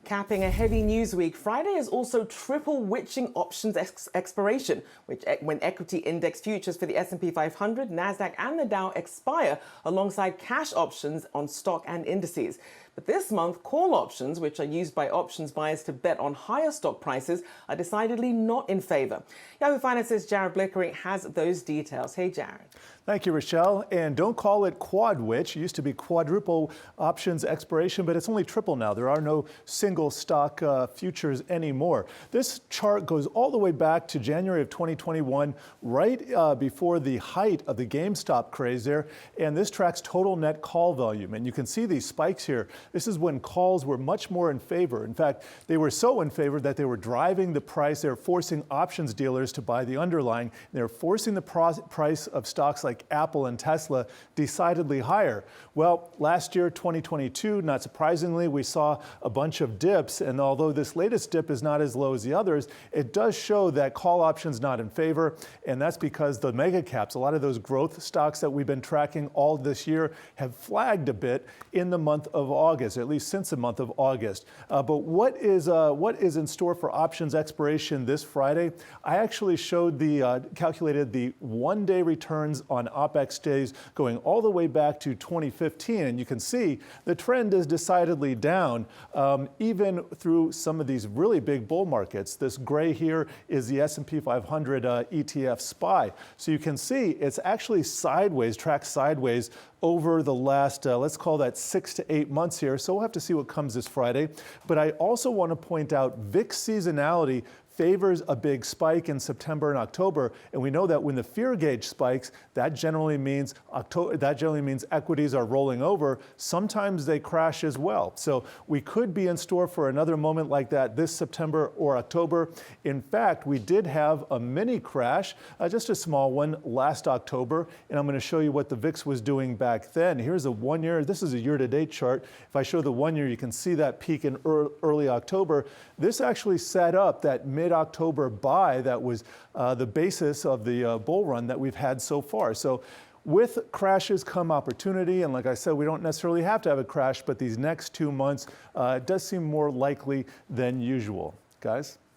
Capping a heavy news week, Friday is also triple witching options expiration, when equity index futures for the S&P 500, Nasdaq and the Dow expire alongside cash options on stock and indices. But this month, call options, which are used by options buyers to bet on higher stock prices, are decidedly not in favor. Yahoo Finance's Jared Blikre has those details. Hey, Jared. Thank you, Rochelle. And don't call it quad witch. It used to be quadruple options expiration, but it's only triple now. There are no single stock futures anymore. This chart goes all the way back to January of 2021, right before the height of the GameStop craze there. And this tracks total net call volume. And you can see these spikes here. This is when calls were much more in favor. In fact, they were so in favor that they were driving the price. They were forcing options dealers to buy the underlying. They were forcing the price of stocks like Apple and Tesla decidedly higher. Well, last year, 2022, not surprisingly, we saw a bunch of dips. And although this latest dip is not as low as the others, it does show that call options not in favor. And that's because the mega caps, a lot of those growth stocks that we've been tracking all this year, have flagged a bit in the month of August, at least since the month of August. But what is in store for options expiration this Friday? I actually showed calculated the one-day returns on OPEX days going all the way back to 2015. And you can see the trend is decidedly down, even through some of these really big bull markets. This gray here is the S&P 500 ETF SPY. So you can see it's actually sideways, tracked sideways over the last, let's call that 6 to 8 months here. So we'll have to see what comes this Friday. But I also want to point out VIX seasonality favors a big spike in September and October, and we know that when the fear gauge spikes, that generally means equities are rolling over. Sometimes they crash as well. So we could be in store for another moment like that this September or October. In fact, we did have a mini crash, just a small one, last October, and I'm going to show you what the VIX was doing back then. Here's a 1 year. This is a year-to-date chart. If I show the 1 year, you can see that peak in early October. This actually set up that mid-October buy that was the basis of the bull run that we've had so far. So with crashes come opportunity, and like I said, we don't necessarily have to have a crash, but these next 2 months does seem more likely than usual. Guys?